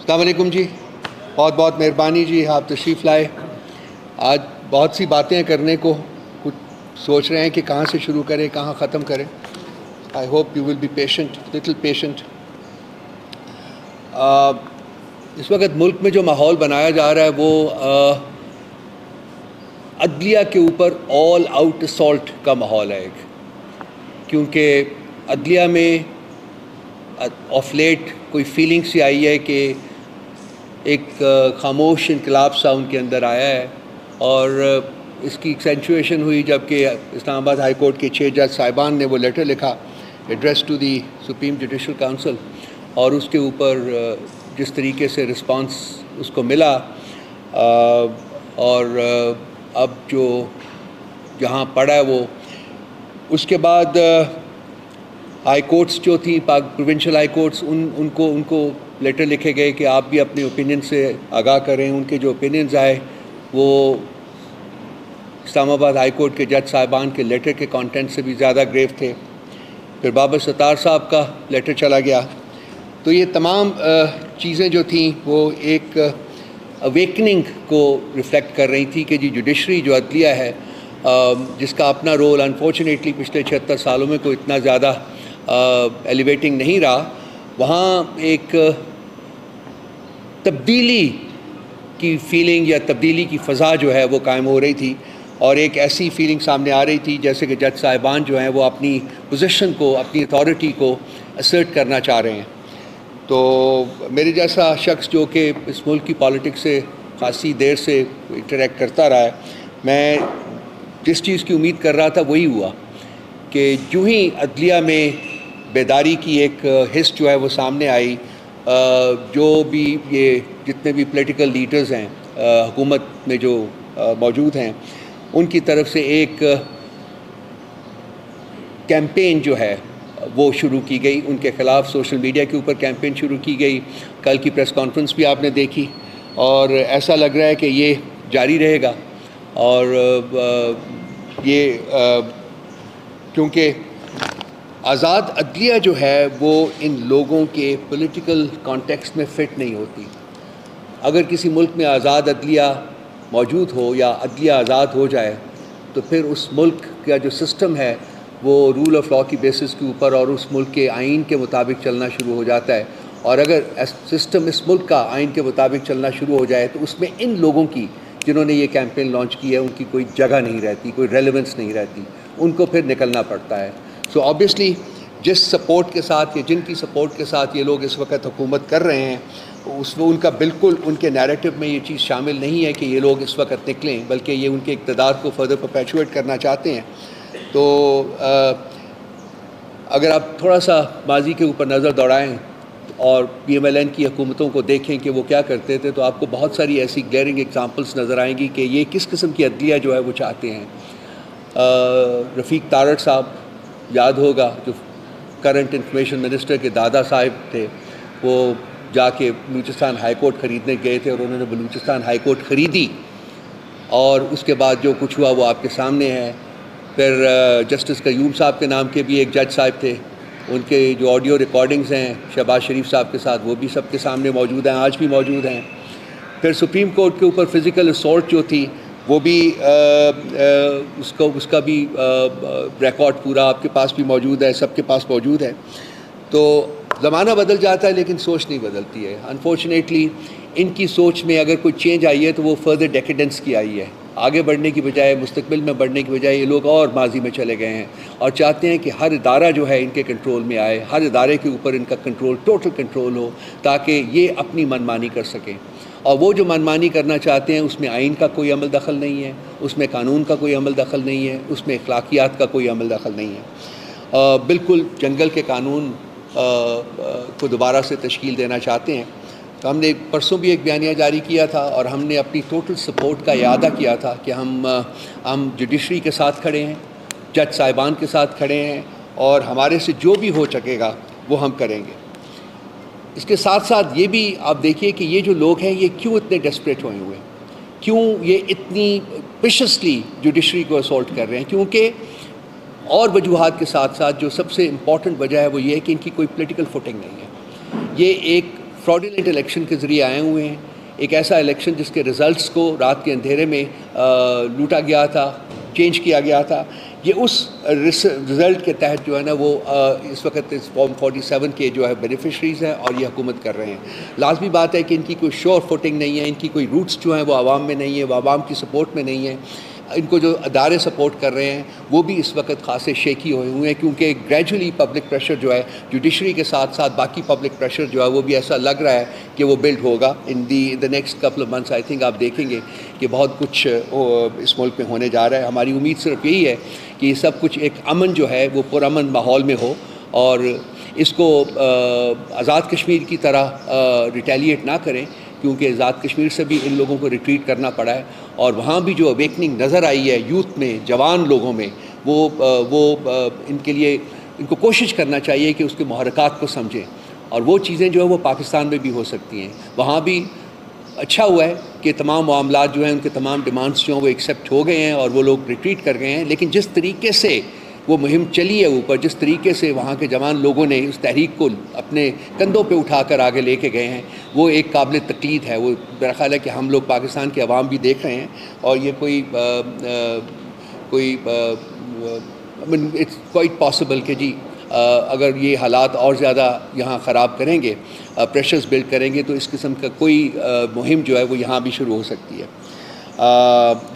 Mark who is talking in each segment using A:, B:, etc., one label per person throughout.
A: السلام علیکم جی، بہت بہت مہربانی جی، آپ تشریف لائے. آج بہت سی باتیں کرنے کو، کچھ سوچ رہے ہیں کہ کہاں سے شروع کریں، کہاں ختم کریں. I hope you will be patient, little patient. اس وقت ملک میں جو ماحول بنایا جا رہا ہے وہ عدلیہ کے اوپر آل آؤٹ اسالٹ کا ماحول ہے ایک، کیونکہ عدلیہ میں آف لیٹ کوئی فیلنگ سی آئی ہے کہ ایک خاموش انقلاب سا ان کے اندر آیا ہے، اور اس کی ایکسینچویشن ہوئی جب کہ اسلام آباد ہائی کورٹ کے 6 جج صاحبان نے وہ لیٹر لکھا address to the supreme judicial council, اور اس کے اوپر جس طریقے سے رسپانس اس کو ملا، اور اب جو جہاں پڑا ہے وہ اس کے بعد ہائی کورٹس جو تھیں پروونشل ہائی کورٹس ان کو لیٹر لکھے گئے کہ آپ بھی اپنے اوپینین سے آگاہ کریں. ان کے جو اوپینینز آئے وہ اسلام آباد ہائی کورٹ کے جج صاحبان کے لیٹر کے کانٹینٹ سے بھی زیادہ گریو تھے. پھر بابر ستار صاحب کا لیٹر چلا گیا. تو یہ تمام چیزیں جو تھیں وہ ایک اویکننگ کو ریفلیکٹ کر رہی تھی کہ جی جوڈیشری جو عدلیہ ہے جس کا اپنا رول انفارچونیٹلی پچھلے 76 سالوں میں کوئی اتنا زیادہ ایلیویٹنگ نہیں رہا، وہاں ایک تبدیلی کی فیلنگ یا تبدیلی کی فضا جو ہے وہ قائم ہو رہی تھی، اور ایک ایسی فیلنگ سامنے آ رہی تھی جیسے کہ جج صاحبان جو ہیں وہ اپنی پوزیشن کو، اپنی اتھارٹی کو اسرٹ کرنا چاہ رہے ہیں. تو میرے جیسا شخص جو کہ اس ملک کی پالیٹکس سے خاصی دیر سے انٹریکٹ کرتا رہا ہے، میں جس چیز کی امید کر رہا تھا وہی ہوا کہ جو ہی عدلیہ میں بیداری کی ایک حس جو ہے وہ سامنے آئی، جو بھی یہ جتنے بھی پولیٹیکل لیڈرز ہیں حکومت میں جو موجود ہیں، ان کی طرف سے ایک کیمپین جو ہے وہ شروع کی گئی ان کے خلاف. سوشل میڈیا کے اوپر کیمپین شروع کی گئی. کل کی پریس کانفرنس بھی آپ نے دیکھی، اور ایسا لگ رہا ہے کہ یہ جاری رہے گا. اور یہ کیونکہ آزاد عدلیہ جو ہے وہ ان لوگوں کے پولیٹیکل کانٹیکسٹ میں فٹ نہیں ہوتی. اگر کسی ملک میں آزاد عدلیہ موجود ہو یا عدلیہ آزاد ہو جائے تو پھر اس ملک کا جو سسٹم ہے وہ رول آف لاء کی بیسس کے اوپر اور اس ملک کے آئین کے مطابق چلنا شروع ہو جاتا ہے. اور اگر سسٹم اس ملک کا آئین کے مطابق چلنا شروع ہو جائے تو اس میں ان لوگوں کی جنہوں نے یہ کیمپین لانچ کی ہے ان کی کوئی جگہ نہیں رہتی، کوئی ریلیونس نہیں رہتی، ان کو پھر نکلنا پڑتا ہے. سو آبویسلی جس سپورٹ کے ساتھ یا جن کی سپورٹ کے ساتھ یہ لوگ اس وقت حکومت کر رہے ہیں اس میں ان کا بالکل ان کے نیریٹو میں یہ چیز شامل نہیں ہے کہ یہ لوگ اس وقت نکلیں، بلکہ یہ ان کے اقتدار کو فردر پرپیچویٹ کرنا چاہتے ہیں. تو اگر آپ تھوڑا سا ماضی کے اوپر نظر دوڑائیں اور پی ایم ایل این کی حکومتوں کو دیکھیں کہ وہ کیا کرتے تھے تو آپ کو بہت ساری ایسی گلیئرنگ ایگزامپلس نظر آئیں گی کہ یہ کس قسم کی عدلیہ جو ہے وہ چاہتے ہیں. رفیق تارڑ صاحب یاد ہوگا جو کرنٹ انفارمیشن منسٹر کے دادا صاحب تھے، وہ جا کے بلوچستان ہائی کورٹ خریدنے گئے تھے اور انہوں نے بلوچستان ہائی کورٹ خریدی، اور اس کے بعد جو کچھ ہوا وہ آپ کے سامنے ہے. پھر جسٹس قیوم صاحب کے نام کے بھی ایک جج صاحب تھے، ان کے جو آڈیو ریکارڈنگز ہیں شہباز شریف صاحب کے ساتھ وہ بھی سب کے سامنے موجود ہیں، آج بھی موجود ہیں. پھر سپریم کورٹ کے اوپر فزیکل اسالٹ جو تھی وہ بھی اس کا بھی ریکارڈ پورا آپ کے پاس بھی موجود ہے، سب کے پاس موجود ہے. تو زمانہ بدل جاتا ہے لیکن سوچ نہیں بدلتی ہے. انفارچونیٹلی ان کی سوچ میں اگر کوئی چینج آئی ہے تو وہ فردر ڈیکیڈنس کی آئی ہے. آگے بڑھنے کی بجائے، مستقبل میں بڑھنے کی بجائے یہ لوگ اور ماضی میں چلے گئے ہیں اور چاہتے ہیں کہ ہر ادارہ جو ہے ان کے کنٹرول میں آئے، ہر ادارے کے اوپر ان کا کنٹرول، ٹوٹل کنٹرول ہو، تاکہ یہ اپنی منمانی کر سکیں. اور وہ جو منمانی کرنا چاہتے ہیں اس میں آئین کا کوئی عمل دخل نہیں ہے، اس میں قانون کا کوئی عمل دخل نہیں ہے، اس میں اخلاقیات کا کوئی عمل دخل نہیں ہے. بالکل جنگل کے قانون کو دوبارہ سے تشکیل دینا چاہتے ہیں. تو ہم نے پرسوں بھی ایک بیانیہ جاری کیا تھا اور ہم نے اپنی ٹوٹل سپورٹ کا اعادہ کیا تھا کہ ہم جوڈیشری کے ساتھ کھڑے ہیں، جج صاحبان کے ساتھ کھڑے ہیں، اور ہمارے سے جو بھی ہو سکے گا وہ ہم کریں گے. اس کے ساتھ ساتھ یہ بھی آپ دیکھیے کہ یہ جو لوگ ہیں یہ کیوں اتنے ڈیسپریٹ ہوئے ہیں، کیوں یہ اتنی ویشسلی جوڈیشری کو اسالٹ کر رہے ہیں. کیونکہ اور وجوہات کے ساتھ ساتھ جو سب سے امپورٹنٹ وجہ ہے وہ یہ ہے کہ ان کی کوئی پولیٹیکل فوٹنگ نہیں ہے. یہ ایک fraudulent الیکشن کے ذریعے آئے ہوئے ہیں. ایک ایسا الیکشن جس کے رزلٹس کو رات کے اندھیرے میں لوٹا گیا تھا, چینج کیا گیا تھا. یہ اس رزلٹ کے تحت جو ہے نا وہ اس وقت اس فارم 47 کے جو ہے بینیفیشریز ہیں اور یہ حکومت کر رہے ہیں. لازمی بات ہے کہ ان کی کوئی شور فوٹنگ نہیں ہے, ان کی کوئی روٹس جو ہیں وہ عوام میں نہیں ہے, وہ عوام کی سپورٹ میں نہیں ہے. ان کو جو ادارے سپورٹ کر رہے ہیں وہ بھی اس وقت خاصے شیکی ہوئے ہیں, کیونکہ گریجولی پبلک پریشر جو ہے جوڈیشری کے ساتھ ساتھ باقی پبلک پریشر جو ہے وہ بھی ایسا لگ رہا ہے کہ وہ بلڈ ہوگا in the next couple of months. I think آپ دیکھیں گے کہ بہت کچھ اس ملک میں ہونے جا رہا ہے. ہماری امید صرف یہی ہے کہ یہ سب کچھ ایک امن جو ہے وہ پرامن ماحول میں ہو, اور اس کو آزاد کشمیر کی طرح ریٹیلیٹ نہ کریں, کیونکہ آزاد کشمیر سے بھی ان لوگوں کو ریٹریٹ کرنا پڑا ہے. اور وہاں بھی جو اویکننگ نظر آئی ہے یوتھ میں, جوان لوگوں میں, وہ ان کے لیے ان کو کوشش کرنا چاہیے کہ اس کے محرکات کو سمجھیں, اور وہ چیزیں جو ہیں وہ پاکستان میں بھی ہو سکتی ہیں. وہاں بھی اچھا ہوا ہے کہ تمام معاملات جو ہیں ان کے تمام ڈیمانڈس جو ہیں وہ ایکسیپٹ ہو گئے ہیں اور وہ لوگ ریٹریٹ کر گئے ہیں. لیکن جس طریقے سے وہ مہم چلی ہے اوپر, جس طریقے سے وہاں کے جوان لوگوں نے اس تحریک کو اپنے کندھوں پہ اٹھا کر آگے لے کے گئے ہیں, وہ ایک قابل تقلید ہے. وہ میرا خیال ہے کہ ہم لوگ پاکستان کے عوام بھی دیکھ رہے ہیں, اور یہ کوئی اٹس کوائٹ پاسبل کہ جی اگر یہ حالات اور زیادہ یہاں خراب کریں گے, پریشرز بلڈ کریں گے, تو اس قسم کا کوئی مہم جو ہے وہ یہاں بھی شروع ہو سکتی ہے.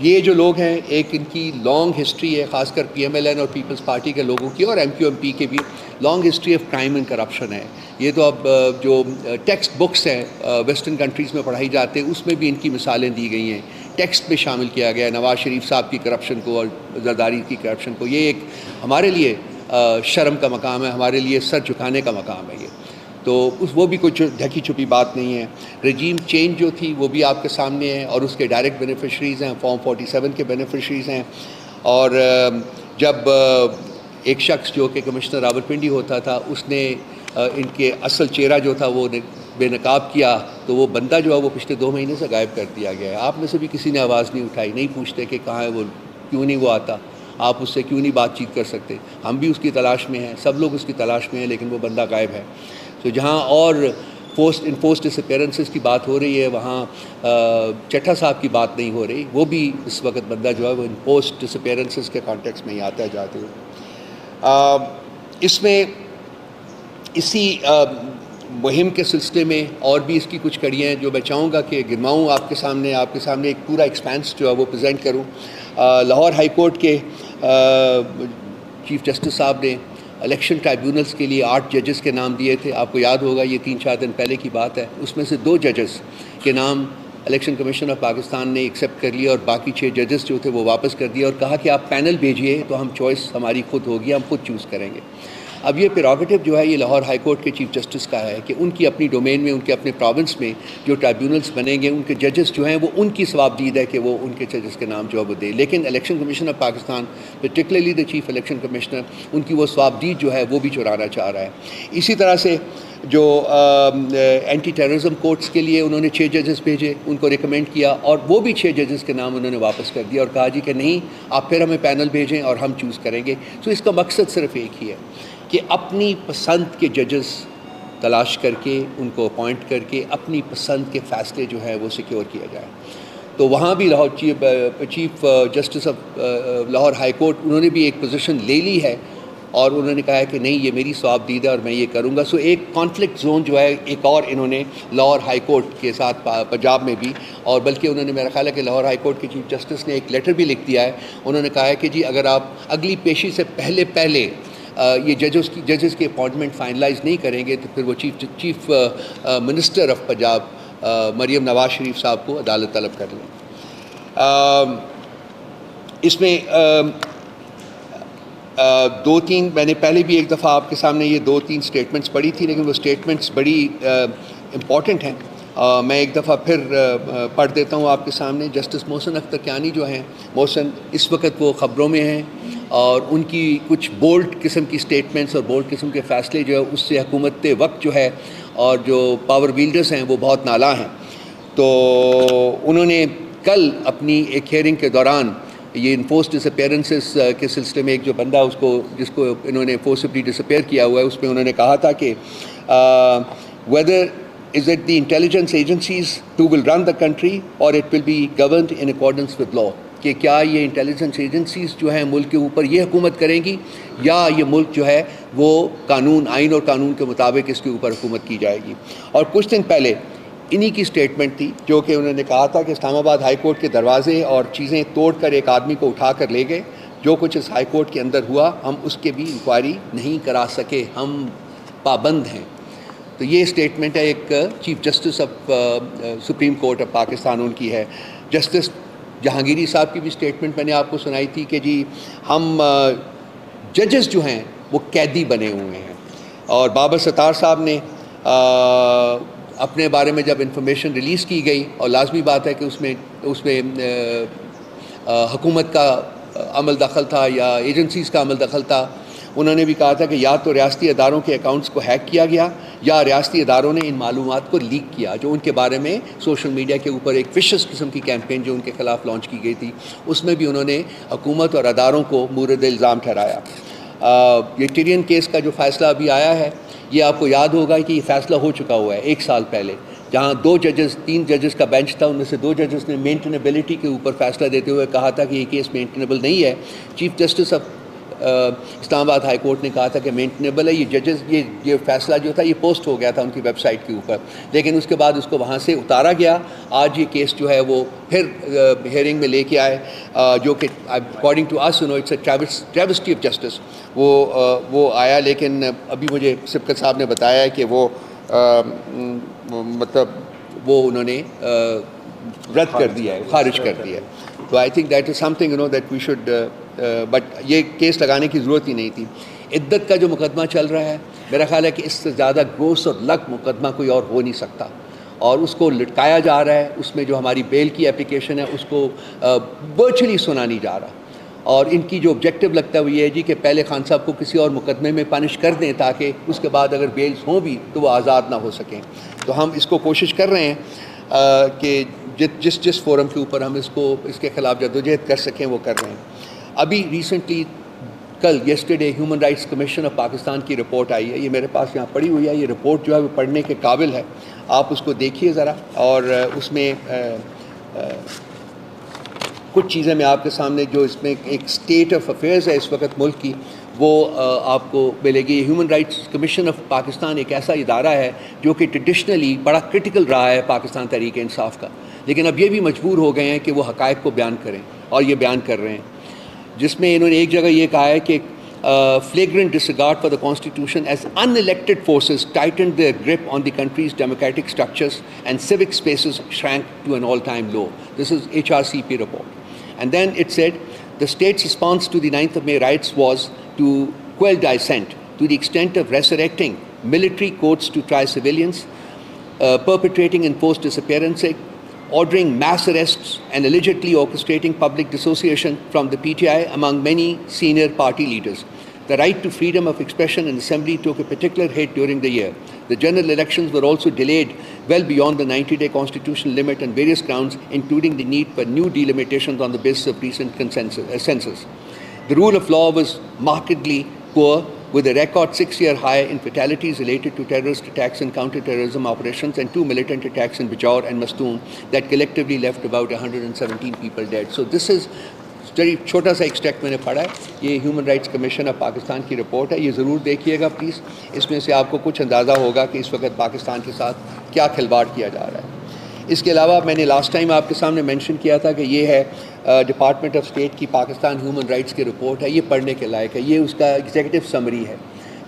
A: یہ جو لوگ ہیں, ایک ان کی لانگ ہسٹری ہے, خاص کر پی ایم ایل این اور پیپلز پارٹی کے لوگوں کی, اور ایم کیو ایم پی کے بھی long history of crime and corruption ہے. یہ تو اب جو ٹیکسٹ بکس ہیں ویسٹرن کنٹریز میں پڑھائی جاتے ہیں اس میں بھی ان کی مثالیں دی گئی ہیں, ٹیکسٹ میں شامل کیا گیا ہے نواز شریف صاحب کی کرپشن کو اور زرداری کی کرپشن کو. یہ ایک ہمارے لیے شرم کا مقام ہے, ہمارے لیے سر جھکانے کا مقام ہے. یہ تو وہ بھی کچھ ڈھکی چھپی بات نہیں ہے. رجیم چینج جو تھی وہ بھی آپ کے سامنے ہے, اور اس کے ڈائریکٹ بینیفیشریز ہیں, فارم 47 کے بینیفیشریز ہیں. اور جب ایک شخص جو کہ کمشنر راولپنڈی ہوتا تھا, اس نے ان کے اصل چہرہ جو تھا وہ بے نقاب کیا, تو وہ بندہ جو ہے وہ پچھلے 2 مہینے سے غائب کر دیا گیا ہے. آپ میں سے بھی کسی نے آواز نہیں اٹھائی, نہیں پوچھتے کہ کہاں ہے وہ, کیوں نہیں وہ آتا, آپ اس سے کیوں نہیں بات چیت کر سکتے. ہم بھی اس کی تلاش میں ہیں, سب لوگ اس کی تلاش میں ہیں, لیکن وہ بندہ غائب ہے. تو جہاں اور انفورسڈ ڈس اپیرنسز کی بات ہو رہی ہے, وہاں چٹھا صاحب کی بات نہیں ہو رہی. وہ بھی اس وقت بندہ جو ہے وہ انفورسڈ ڈس اپیرنسز کے کانٹیکس میں ہی آتا ہے جاتے ہوئے. اس میں اسی مہم کے سلسلے میں اور بھی اس کی کچھ کڑیاں ہیں جو میں چاہوں گا کہ گنواؤں آپ کے سامنے ایک پورا ایکسپینس جو ہے وہ پریزنٹ کروں. لاہور ہائی کورٹ کے چیف جسٹس صاحب نے الیکشن ٹرائیبیونلز کے لیے 8 ججز کے نام دیے تھے. آپ کو یاد ہوگا یہ 3-4 دن پہلے کی بات ہے. اس میں سے 2 ججز کے نام الیکشن کمیشن آف پاکستان نے ایکسیپٹ کر لیا, اور باقی 6 ججز جو تھے وہ واپس کر دیا, اور کہا کہ آپ پینل بھیجیے تو ہم چوائس ہماری خود ہوگی, ہم خود چوز کریں گے. اب یہ پریروگیٹو جو ہے یہ لاہور ہائی کورٹ کے چیف جسٹس کا ہے کہ ان کی اپنی ڈومین میں, ان کے اپنے پروونس میں جو ٹرائیبیونلز بنیں گے, ان کے ججز جو ہیں وہ ان کی ثوابدید ہے کہ وہ ان کے ججز کے نام جو ہے وہ دے. لیکن election commission of Pakistan, particularly the chief election commissioner, ان کی وہ ثوابدید جو ہے وہ بھی چرانا چاہ رہا ہے. اسی طرح سے جو اینٹی ٹیررزم کورٹس کے لیے انہوں نے 6 ججز بھیجے, ان کو ریکمینڈ کیا, اور وہ بھی 6 ججز کے نام انہوں نے واپس کر دیا, اور کہا جی کہ نہیں, آپ پھر ہمیں پینل بھیجیں اور ہم چوز کریں گے. تو اس کا مقصد صرف ایک ہی ہے کہ اپنی پسند کے ججز تلاش کر کے ان کو اپوائنٹ کر کے اپنی پسند کے فیصلے جو ہے وہ سیکیور کیا جائے. تو وہاں بھی chief justice of Lahore high court انہوں نے بھی ایک پوزیشن لے لی ہے, اور انہوں نے کہا ہے کہ نہیں, یہ میری ثوابدید ہے اور میں یہ کروں گا. سو ایک کانفلکٹ زون جو ہے ایک اور انہوں نے لاہور ہائی کورٹ کے ساتھ پنجاب میں بھی, اور بلکہ انہوں نے, میرا خیال ہے کہ لاہور ہائی کورٹ کے چیف جسٹس نے ایک لیٹر بھی لکھ دیا ہے. انہوں نے کہا ہے کہ جی اگر آپ اگلی پیشی سے پہلے یہ ججز کی اپوائنٹمنٹ فائنلائز نہیں کریں گے تو پھر وہ chief minister of Punjab Maryam Nawaz Sharif صاحب کو عدالت طلب کر لیں. اس میں 2-3 میں نے پہلے بھی ایک دفعہ آپ کے سامنے یہ 2-3 سٹیٹمنٹس پڑھی تھی, لیکن وہ سٹیٹمنٹس بڑی امپورٹنٹ ہیں. میں ایک دفعہ پھر پڑھ دیتا ہوں آپ کے سامنے. جسٹس محسن اختر کیانی جو ہیں, محسن اس وقت وہ خبروں میں ہیں, اور ان کی کچھ بولڈ قسم کی سٹیٹمنٹس اور بولڈ قسم کے فیصلے جو ہے اس سے حکومت وقت جو ہے اور جو پاور ویلڈرز ہیں وہ بہت نالاں ہیں. تو انہوں نے کل اپنی ایک ہیئرنگ کے دوران یہ انفورسڈ ڈس اپیرنسز کے سلسلے میں ایک جو بندہ جس کو انہوں نے فورسبلی ڈس اپیئر کیا ہوا ہے, اس میں انہوں نے کہا تھا کہ weather is it the intelligence agencies who will run the country or it will be governed in accordance with law? کہ کیا یہ انٹیلیجنس ایجنسیز جو ہیں ملک کے اوپر یہ حکومت کریں گی یا یہ ملک جو ہے وہ قانون آئین اور قانون کے مطابق اس کے اوپر حکومت کی جائے گی. اور کچھ دن پہلے انہی کی سٹیٹمنٹ تھی جو کہ انہوں نے کہا تھا کہ اسلام آباد ہائی کورٹ کے دروازے اور چیزیں توڑ کر ایک آدمی کو اٹھا کر لے گئے. جو کچھ اس ہائی کورٹ کے اندر ہوا ہم اس کے بھی انکوائری نہیں کرا سکے, ہم پابند ہیں. تو یہ سٹیٹمنٹ ہے ایک chief justice of supreme court of Pakistan ان کی ہے. جسٹس جہانگیری صاحب کی بھی سٹیٹمنٹ میں نے آپ کو سنائی تھی کہ جی ہم ججز جو ہیں وہ قیدی بنے ہوئے ہیں. اور بابر ستار صاحب نے اپنے بارے میں جب انفارمیشن ریلیز کی گئی, اور لازمی بات ہے کہ اس میں حکومت کا عمل دخل تھا یا ایجنسیز کا عمل دخل تھا, انہوں نے بھی کہا تھا کہ یا تو ریاستی اداروں کے اکاؤنٹس کو ہیک کیا گیا یا ریاستی اداروں نے ان معلومات کو لیک کیا, جو ان کے بارے میں سوشل میڈیا کے اوپر ایک وشس قسم کی کیمپین جو ان کے خلاف لانچ کی گئی تھی اس میں بھی انہوں نے حکومت اور اداروں کو مورد الزام ٹھہرایا. یہ ٹیرین کیس کا جو فیصلہ ابھی آیا ہے یہ آپ کو یاد ہوگا کہ یہ فیصلہ ہو چکا ہوا ہے 1 سال پہلے, جہاں 3 ججز کا بینچ تھا, ان میں سے 2 ججز نے مینٹینیبلٹی کے اوپر فیصلہ دیتے ہوئے کہا تھا کہ یہ کیس مینٹینیبل نہیں ہے. چیف جسٹس آف اسلام آباد ہائی کورٹ نے کہا تھا کہ مینٹینیبل ہے. یہ ججز یہ فیصلہ جو تھا یہ پوسٹ ہو گیا تھا ان کی ویب سائٹ کے اوپر, لیکن اس کے بعد اس کو وہاں سے اتارا گیا. آج یہ کیس جو ہے وہ پھر ہیئرنگ میں لے کے آئے, جو کہ according to us it's a travesty of justice وہ آیا. لیکن ابھی مجھے سبکت صاحب نے بتایا ہے کہ وہ مطلب وہ انہوں نے رد کر دیا ہے, خارج کر دیا ہے. تو I think that is something that we should, but یہ کیس لگانے کی ضرورت ہی نہیں تھی. عدت کا جو مقدمہ چل رہا ہے میرا خیال ہے کہ اس سے زیادہ گروس اور لگ مقدمہ کوئی اور ہو نہیں سکتا, اور اس کو لٹکایا جا رہا ہے. اس میں جو ہماری بیل کی اپلیکیشن ہے اس کو ورچولی سنا نہیں جا رہا, اور ان کی جو آبجیکٹو لگتا ہے وہ یہ ہے جی کہ پہلے خان صاحب کو کسی اور مقدمے میں پنش کر دیں تاکہ اس کے بعد اگر بیلز ہوں بھی تو وہ آزاد نہ ہو سکیں. تو ہم اس کو کوشش کر رہے ہیں کہ جس فورم کے اوپر ہم اس کے خلاف جدوجہد کر سکیں وہ کر رہے ہیں. ابھی ریسنٹلی کل yesterday human rights commission of Pakistan کی رپورٹ آئی ہے, یہ میرے پاس یہاں پڑھی ہوئی ہے. یہ رپورٹ جو ہے وہ پڑھنے کے قابل ہے, آپ اس کو دیکھیے ذرا, اور اس میں کچھ چیزیں میں آپ کے سامنے جو اس میں ایک اسٹیٹ آف افیئرز ہے اس وقت ملک کی وہ آپ کو ملے گی. Human rights commission of Pakistan ایک ایسا ادارہ ہے جو کہ ٹریڈیشنلی بڑا کرٹیکل رہا ہے پاکستان تحریک انصاف کا, لیکن اب یہ بھی مجبور ہو گئے ہیں کہ وہ حقائق کو بیان کریں, اور یہ بیان کر رہے ہیں. جس میں انہوں نے ایک جگہ یہ کہا ہے کہ flagrant disregard for the constitution as unelected forces tightened their grip on the country's democratic structures and civic spaces shrank to an all-time low. This is HRCP report. And then it said the state's response to the 9th of May riots was to quell dissent to the extent of resurrecting military courts to try civilians, perpetrating enforced disappearances, ordering mass arrests and allegedly orchestrating public dissociation from the PTI among many senior party leaders. The right to freedom of expression and assembly took a particular hit during the year. The general elections were also delayed well beyond the 90-day constitutional limit on various grounds, including the need for new delimitations on the basis of recent census. The rule of law was markedly poor, with a record 6-year high in fatalities related to terrorist attacks and counter-terrorism operations, and 2 militant attacks in Bajaur and Mastoon that collectively left about 117 people dead. So this is very چھوٹا سا extract میں نے پڑھا ہے. یہ human rights commission of Pakistan کی report ہے, یہ ضرور دیکھیے گا پلیز. اس میں سے آپ کو کچھ اندازہ ہوگا کہ اس وقت پاکستان کے ساتھ کیا کھلواڑ کیا جا رہا ہے. اس کے علاوہ میں نے لاسٹ ٹائم آپ کے سامنے مینشن کیا تھا کہ یہ ہے ڈپارٹمنٹ آف اسٹیٹ کی پاکستان ہیومن رائٹس کی رپورٹ ہے. یہ پڑھنے کے لائق ہے. یہ اس کا ایگزیکٹو سمری ہے.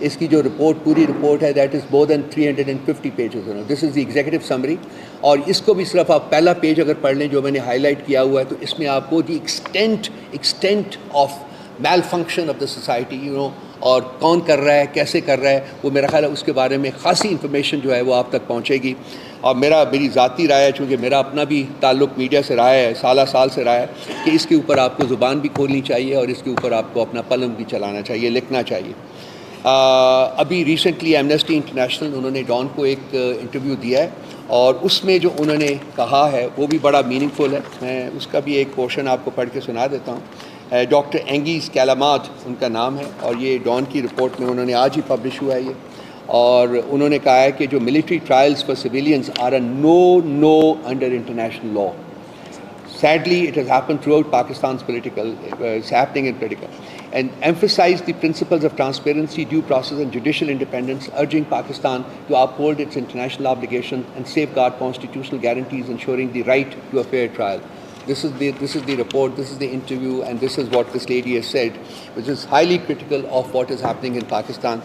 A: اس کی جو رپورٹ پوری رپورٹ ہے that is more than 350 pages. This is the executive summary, اور اس کو بھی صرف آپ پہلا پیج اگر پڑھ لیں جو میں نے ہائی لائٹ کیا ہوا ہے تو اس میں آپ کو the extent of malfunction of the society اور کون کر رہا ہے, کیسے کر رہا ہے, وہ میرا خیال ہے اس کے بارے میں خاصی انفارمیشن جو ہے وہ آپ تک پہنچے گی. اور میری ذاتی رائے ہے, چونکہ میرا اپنا بھی تعلق میڈیا سے رہا ہے, سال سے رہا ہے, کہ اس کے اوپر آپ کو زبان بھی کھولنی چاہیے اور اس کے اوپر آپ کو اپنا قلم بھی چلانا چاہیے, لکھنا چاہیے. ابھی ریسنٹلی ایمنسٹی انٹرنیشنل انہوں نے ڈان کو ایک انٹرویو دیا ہے, اور اس میں جو انہوں نے کہا ہے وہ بھی بڑا میننگ فل ہے. میں اس کا بھی ایک پورشن آپ کو پڑھ کے سنا دیتا ہوں. ڈاکٹر اینگیز کیلامات ان کا نام ہے, اور یہ ڈان کی رپورٹ میں انہوں نے آج ہی پبلش ہوا ہے یہ. اور انہوں نے کہا ہے کہ جو military trials for civilians are a no under international law. Sadly, it has happened throughout Pakistan's political, it's happening in political, and emphasized the principles of transparency, due process and judicial independence, urging Pakistan to uphold its international obligations and safeguard constitutional guarantees, ensuring the right to a fair trial. This is the report, this is the interview, and this is what this lady has said, which is highly critical of what is happening in Pakistan.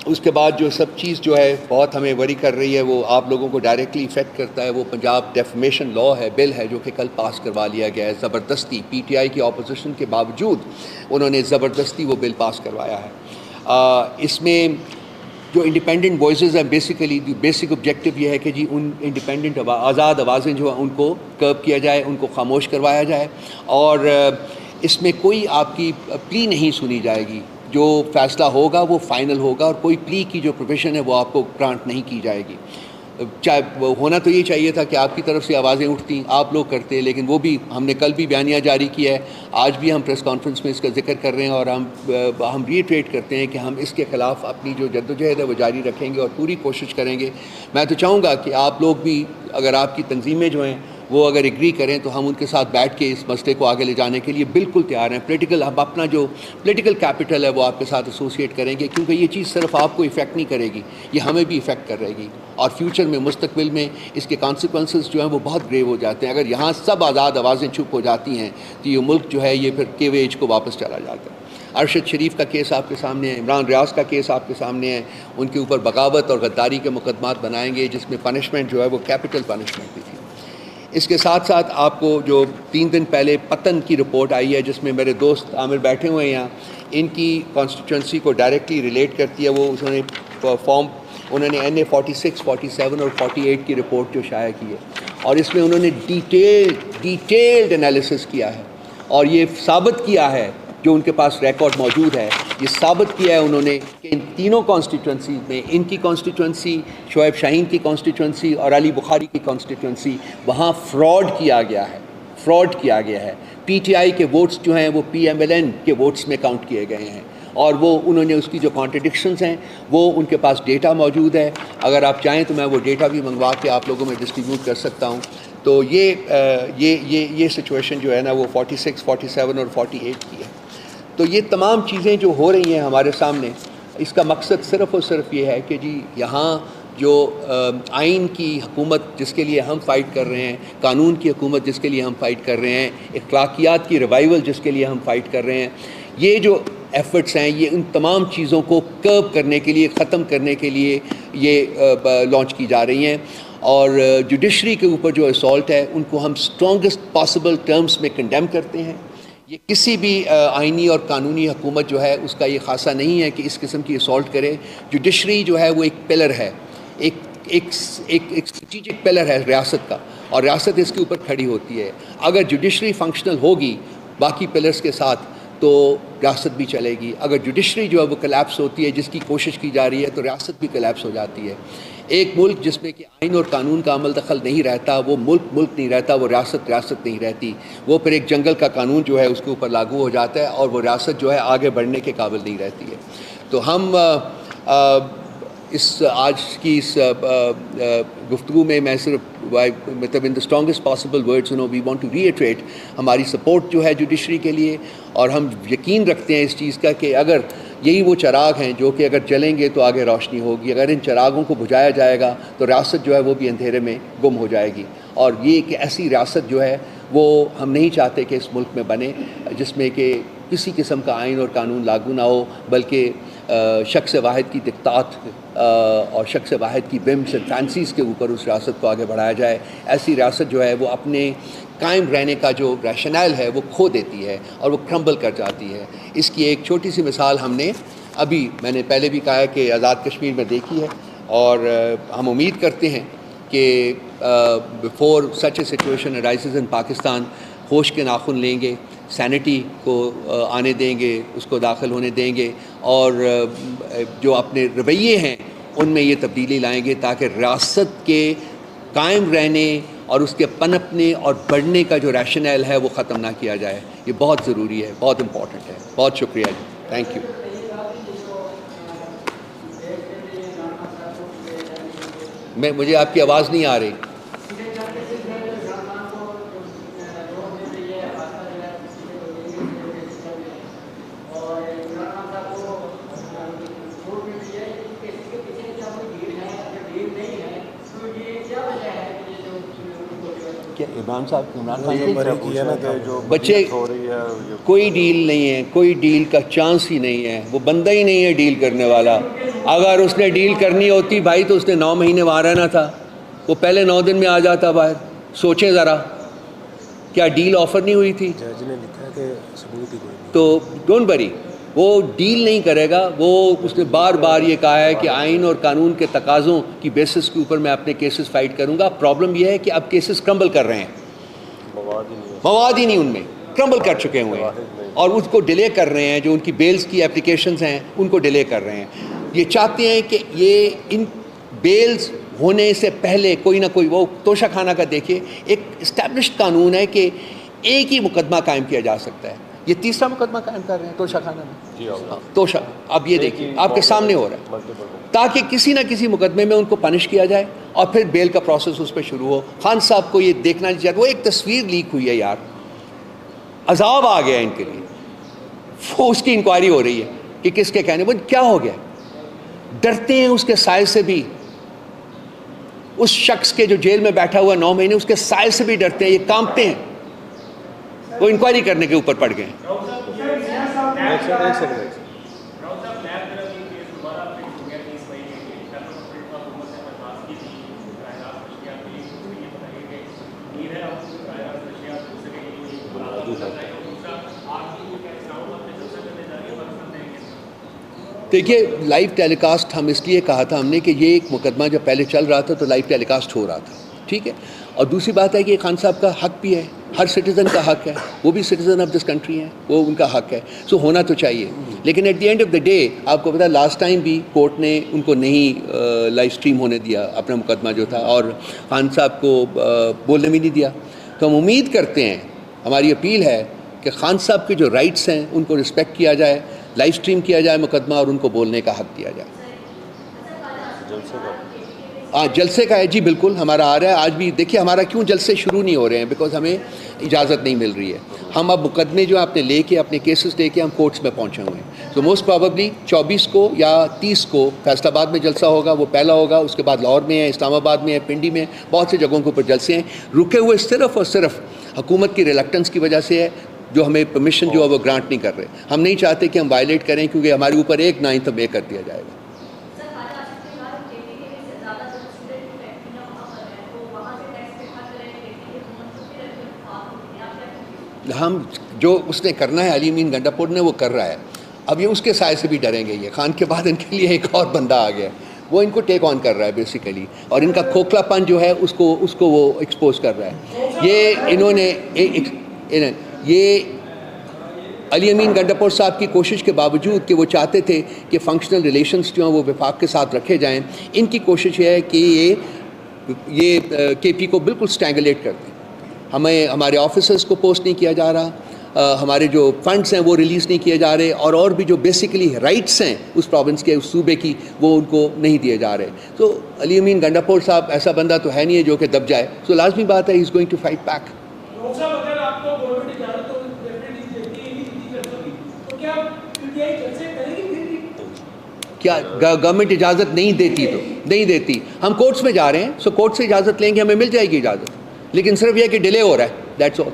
A: اس کے بعد جو سب چیز جو ہے بہت ہمیں وری کر رہی ہے، وہ آپ لوگوں کو ڈائریکٹلی افیکٹ کرتا ہے، وہ پنجاب ڈیفمیشن لا ہے، بل ہے، جو کہ کل پاس کروا لیا گیا ہے زبردستی. پی ٹی آئی کی اپوزیشن کے باوجود انہوں نے زبردستی وہ بل پاس کروایا ہے. اس میں جو انڈیپینڈنٹ وائسز ہیں، بیسیکلی بیسک آبجیکٹو یہ ہے کہ جی ان انڈیپینڈنٹ آزاد آوازیں جو ہیں ان کو کرب کیا جائے، ان کو خاموش کروایا جائے، اور اس میں کوئی آپ کی پلی نہیں سنی جائے گی. جو فیصلہ ہوگا وہ فائنل ہوگا، اور کوئی پلی کی جو پروویژن ہے وہ آپ کو گرانٹ نہیں کی جائے گی. چاہے ہونا تو یہ چاہیے تھا کہ آپ کی طرف سے آوازیں اٹھتیں، آپ لوگ کرتے، لیکن وہ بھی ہم نے کل بھی بیانیہ جاری کیا ہے، آج بھی ہم پریس کانفرنس میں اس کا ذکر کر رہے ہیں، اور ہم ریٹریٹ کرتے ہیں کہ ہم اس کے خلاف اپنی جو جدوجہد ہے وہ جاری رکھیں گے اور پوری کوشش کریں گے. میں تو چاہوں گا کہ آپ لوگ بھی، اگر آپ کی تنظیمیں جو ہیں وہ اگر ایگری کریں تو ہم ان کے ساتھ بیٹھ کے اس مسئلے کو آگے لے جانے کے لیے بالکل تیار ہیں. ہم اپنا جو پولیٹیکل کیپٹل ہے وہ آپ کے ساتھ ایسوسیٹ کریں گے، کیونکہ یہ چیز صرف آپ کو افیکٹ نہیں کرے گی، یہ ہمیں بھی افیکٹ کر رہے گی، اور فیوچر میں مستقبل میں اس کے کانسیکوینسز جو ہیں وہ بہت گریو ہو جاتے ہیں. اگر یہاں سب آزاد آوازیں چپ ہو جاتی ہیں تو یہ ملک جو ہے یہ پھر کیو ایج کو واپس چلا جاتا ہے. ارشد شریف کا کیس آپ کے سامنے ہے، عمران ریاض کا کیس آپ کے سامنے ہے، ان کے اوپر بغاوت اور غداری کے مقدمات بنائیں گے، جس میں پنشمنٹ جو ہے وہ کیپٹل پنشمنٹ بھی تھی. اس کے ساتھ ساتھ آپ کو جو 3 دن پہلے پتن کی رپورٹ آئی ہے، جس میں میرے دوست عامر بیٹھے ہوئے ہیں یہاں، ان کی کانسٹیٹوئنسی کو ڈائریکٹلی ریلیٹ کرتی ہے. وہ انہوں نے این اے 46, 47 اور 48 کی رپورٹ جو شائع کی ہے، اور اس میں انہوں نے ڈیٹیلڈ انالیسس کیا ہے، اور یہ ثابت کیا ہے، جو ان کے پاس ریکارڈ موجود ہے، یہ ثابت کیا ہے انہوں نے کہ ان تینوں کانسٹیٹوئنسی میں، ان کی کانسٹیٹوئنسی، شعیب شاہین کی کانسٹیٹوئنسی اور علی بخاری کی کانسٹیٹوئنسی، وہاں فراڈ کیا گیا ہے. پی ٹی آئی کے ووٹس جو ہیں وہ پی ایم ایل این کے ووٹس میں کاؤنٹ کیے گئے ہیں، اور وہ انہوں نے اس کی جو کانٹرڈکشنز ہیں وہ ان کے پاس ڈیٹا موجود ہے. اگر آپ چاہیں تو میں وہ ڈیٹا بھی منگوا کے آپ لوگوں میں ڈسٹریبیوٹ کر سکتا ہوں. تو یہ سچویشن جو ہے نا وہ 46, 47 اور 48 کی ہے. تو یہ تمام چیزیں جو ہو رہی ہیں ہمارے سامنے، اس کا مقصد صرف اور صرف یہ ہے کہ جی یہاں جو آئین کی حکومت جس کے لیے ہم فائٹ کر رہے ہیں، قانون کی حکومت جس کے لیے ہم فائٹ کر رہے ہیں، اخلاقیات کی ریوائول جس کے لیے ہم فائٹ کر رہے ہیں، یہ جو ایفرٹس ہیں یہ ان تمام چیزوں کو کرب کرنے کے لیے، ختم کرنے کے لیے یہ لانچ کی جا رہی ہیں. اور جوڈیشری کے اوپر جو اسالٹ ہے ان کو ہم اسٹرانگسٹ پاسبل ٹرمز میں کنڈیم کرتے ہیں. یہ کسی بھی آئینی اور قانونی حکومت جو ہے اس کا یہ خاصہ نہیں ہے کہ اس قسم کی اسالٹ کرے. جوڈیشری جو ہے وہ ایک پلر ہے، ایک اسٹریٹجک پلر ہے ریاست کا، اور ریاست اس کے اوپر کھڑی ہوتی ہے. اگر جوڈیشری فنکشنل ہوگی باقی پلرز کے ساتھ تو ریاست بھی چلے گی. اگر جوڈیشری جو ہے وہ کلیپس ہوتی ہے، جس کی کوشش کی جا رہی ہے، تو ریاست بھی کلیپس ہو جاتی ہے. ایک ملک جس میں کہ آئین اور قانون کا عمل دخل نہیں رہتا، وہ ملک نہیں رہتا، وہ ریاست نہیں رہتی. وہ پھر ایک جنگل کا قانون جو ہے اس کے اوپر لاگو ہو جاتا ہے، اور وہ ریاست جو ہے آگے بڑھنے کے قابل نہیں رہتی ہے. تو ہم آج کی اس گفتگو میں صرف مطلب in the strongest possible words we want to reiterate ہماری سپورٹ جو ہے جوڈیشری کے لیے، اور ہم یقین رکھتے ہیں اس چیز کا کہ اگر یہی وہ چراغ ہیں جو کہ اگر جلیں گے تو آگے روشنی ہوگی. اگر ان چراغوں کو بجھایا جائے گا تو ریاست جو ہے وہ بھی اندھیرے میں گم ہو جائے گی. اور یہ کہ ایسی ریاست جو ہے وہ ہم نہیں چاہتے کہ اس ملک میں بنے جس میں کہ کسی قسم کا آئین اور قانون لاگو نہ ہو، بلکہ شخص واحد کی دقتات اور شخص واحد کی ومس اینڈ فینسیز کے اوپر اس ریاست کو آگے بڑھایا جائے. ایسی ریاست جو ہے وہ اپنے قائم رہنے کا جو ریشنل ہے وہ کھو دیتی ہے اور وہ کرمبل کر جاتی ہے. اس کی ایک چھوٹی سی مثال ہم نے میں نے پہلے بھی کہا ہے کہ آزاد کشمیر میں دیکھی ہے، اور ہم امید کرتے ہیں کہ before such a situation arises in Pakistan ہوش کے ناخن لیں گے، سینٹی کو آنے دیں گے، اس کو داخل ہونے دیں گے، اور جو اپنے رویے ہیں ان میں یہ تبدیلی لائیں گے تاکہ ریاست کے قائم رہنے اور اس کے پنپنے اور بڑھنے کا جو ریشنل ہے وہ ختم نہ کیا جائے. یہ بہت ضروری ہے، بہت امپورٹنٹ ہے. بہت شکریہ جی، تھینک یو. مجھے آپ کی آواز نہیں آ رہی. عمران صاحب بچے کوئی ڈیل نہیں ہے, کوئی ڈیل کا چانس ہی نہیں ہے, وہ بندہ ہی نہیں ہے ڈیل کرنے والا. اگر اس نے ڈیل کرنی ہوتی بھائی تو اس نے 9 مہینے وہاں رہنا تھا, وہ پہلے 9 دن میں آ جاتا باہر. سوچیں ذرا, کیا ڈیل آفر نہیں ہوئی تھی؟
B: جج نے لکھا ہے کہ ثبوت ہی کوئی نہیں.
A: تو ڈونٹ وری, وہ ڈیل نہیں کرے گا. وہ اس نے بار بار یہ کہا ہے کہ آئین اور قانون کے تقاضوں کی بیسس کے اوپر میں اپنے کیسز فائٹ کروں گا. پرابلم یہ ہے کہ اب کیسز کرمبل کر رہے ہیں, مواد ہی نہیں ان میں, کرمبل کر چکے ہوئے ہیں, اور اس کو ڈیلے کر رہے ہیں. جو ان کی بیلز کی اپلیکیشنز ہیں ان کو ڈیلے کر رہے ہیں. یہ چاہتے ہیں کہ یہ ان بیلز ہونے سے پہلے کوئی نہ کوئی, وہ توشہ خانہ کا دیکھیے, ایک اسٹیبلشڈ قانون ہے کہ ایک ہی مقدمہ قائم کیا جا سکتا ہے. یہ تیسرا مقدمہ قائم کر رہے ہیں توشہ خانہ میں. توشہ, اب یہ دیکھیے آپ کے سامنے ہو رہا ہے, تاکہ کسی نہ کسی مقدمے میں ان کو پنش کیا جائے اور پھر بیل کا پروسیس اس پہ شروع ہو. خان صاحب کو یہ دیکھنا نہیں چاہیے. وہ ایک تصویر لیک ہوئی ہے یار, عذاب آ گیا ان کے لیے. وہ اس کی انکوائری ہو رہی ہے کہ کس کے کہنے, وہ کیا ہو گیا. ڈرتے ہیں اس کے سائے سے بھی, اس شخص کے جو جیل میں بیٹھا ہوا 9 مہینے, اس کے سائے سے بھی ڈرتے ہیں. یہ کانپتے ہیں. وہ انکوائری کرنے کے اوپر پڑ گئے ہیں. دیکھیے لائیو ٹیلی کاسٹ ہم اس لیے کہا تھا ہم نے کہ یہ ایک مقدمہ جب پہلے چل رہا تھا تو لائیو ٹیلی کاسٹ ہو رہا تھا, ٹھیک ہے. اور دوسری بات ہے کہ خان صاحب کا حق بھی ہے, ہر سٹیزن کا حق ہے, وہ بھی سٹیزن آف دس کنٹری ہیں, وہ ان کا حق ہے, سو ہونا تو چاہیے. لیکن at the end of the day آپ کو پتا لاسٹ ٹائم بھی کورٹ نے ان کو نہیں لائیو اسٹریم ہونے دیا اپنا مقدمہ جو تھا, اور خان صاحب کو بولنے بھی نہیں دیا. تو ہم امید کرتے ہیں, ہماری اپیل ہے کہ خان صاحب کے جو رائٹس ہیں ان کو رسپیکٹ کیا جائے, لائیو اسٹریم کیا جائے مقدمہ, اور ان کو بولنے کا حق دیا جائے. ہاں جلسے کا ہے جی, بالکل ہمارا آ رہا ہے آج بھی. دیکھیے ہمارا کیوں جلسے شروع نہیں ہو رہے ہیں, بیکاز ہمیں اجازت نہیں مل رہی ہے. ہم اب مقدمے جو آپ نے لے کے اپنے کیسز لے کے ہم کورٹس میں پہنچے ہوئے ہیں. تو موسٹ پرابیبلی 24 کو یا 30 کو فیصل آباد میں جلسہ ہوگا, وہ پہلا ہوگا. اس کے بعد لاہور میں ہے, اسلام آباد میں ہے, پنڈی میں, بہت سی جگہوں کے اوپر جلسے ہیں. رکے ہوئے صرف اور صرف حکومت کی ریلیکٹنس کی وجہ سے ہے, جو ہمیں پرمیشن جو ہے وہ گرانٹ نہیں کر رہے. ہم نہیں چاہتے کہ ہم وائلیٹ کریں, کیونکہ ہمارے اوپر 1/9 بے کر دیا جائے گا. ہم جو اس نے کرنا ہے علی امین گنڈا پور نے وہ کر رہا ہے. اب یہ اس کے سائے سے بھی ڈریں گے. یہ خان کے بعد ان کے لیے ایک اور بندہ آ گیا, وہ ان کو ٹیک آن کر رہا ہے بیسیکلی, اور ان کا کھوکھلا پن جو ہے اس کو وہ ایکسپوز کر رہا ہے. یہ انہوں نے یہ علی امین گنڈا صاحب کی کوشش کے باوجود کہ وہ چاہتے تھے کہ فنکشنل ریلیشنز جو ہیں وہ وفاق کے ساتھ رکھے جائیں, ان کی کوشش یہ ہے کہ یہ کے پی کو بالکل اسٹینگولیٹ کر دیں. ہمیں ہمارے آفیسرز کو پوسٹ نہیں کیا جا رہا, ہمارے جو فنڈز ہیں وہ ریلیز نہیں کیے جا رہے, اور بھی جو بیسیکلی رائٹس ہیں اس پروونس کے, اس صوبے کی, وہ ان کو نہیں دیے جا رہے. تو علی امین گنڈا صاحب ایسا بندہ تو ہے نہیں ہے جو کہ دب جائے. سو لازمی بات ہے he is going to fight back. کیا گورنمنٹ اجازت نہیں دیتی تو نہیں دیتی. ہم کورٹس میں جا رہے ہیں, سو کورٹ سے اجازت لیں گے, ہمیں مل جائے گی اجازت, لیکن صرف یہ کہ ڈیلے ہو رہا ہے, دیٹس آل.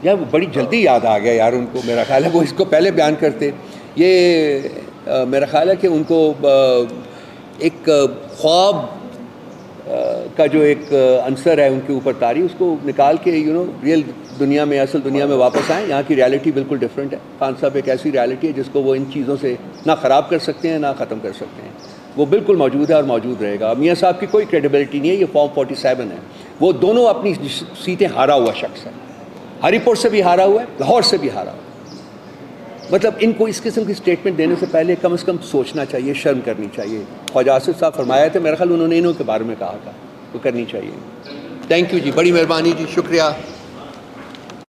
A: یار بڑی جلدی یاد آ گیا یار ان کو, میرا خیال ہے وہ اس کو پہلے بیان کرتے. یہ میرا خیال ہے کہ ان کو ایک خواب کا جو ایک عنصر ہے ان کے اوپر طاری, اس کو نکال کے ریئل دنیا میں, اصل دنیا میں واپس آئیں. یہاں کی ریالٹی بالکل ڈفرینٹ ہے. خان صاحب ایک ایسی ریالٹی ہے جس کو وہ ان چیزوں سے نہ خراب کر سکتے ہیں نہ ختم کر سکتے ہیں. وہ بالکل موجود ہے اور موجود رہے گا. میاں صاحب کی کوئی کریڈیبلٹی نہیں ہے. یہ فارم 47 ہے. وہ دونوں اپنی سیٹیں ہارا ہوا شخص ہے. ہری پور سے بھی ہارا ہوا ہے, لاہور سے بھی ہارا ہوا ہے. مطلب ان کو اس قسم کی اسٹیٹمنٹ دینے سے پہلے کم از کم سوچنا چاہیے, شرم کرنی چاہیے. خواجہ آصف صاحب فرمایا تھے, میرا خیال انہوں نے انہوں کے بارے میں کہا تھا, وہ کرنی چاہیے. تھینک یو جی, بڑی مہربانی جی, شکریہ.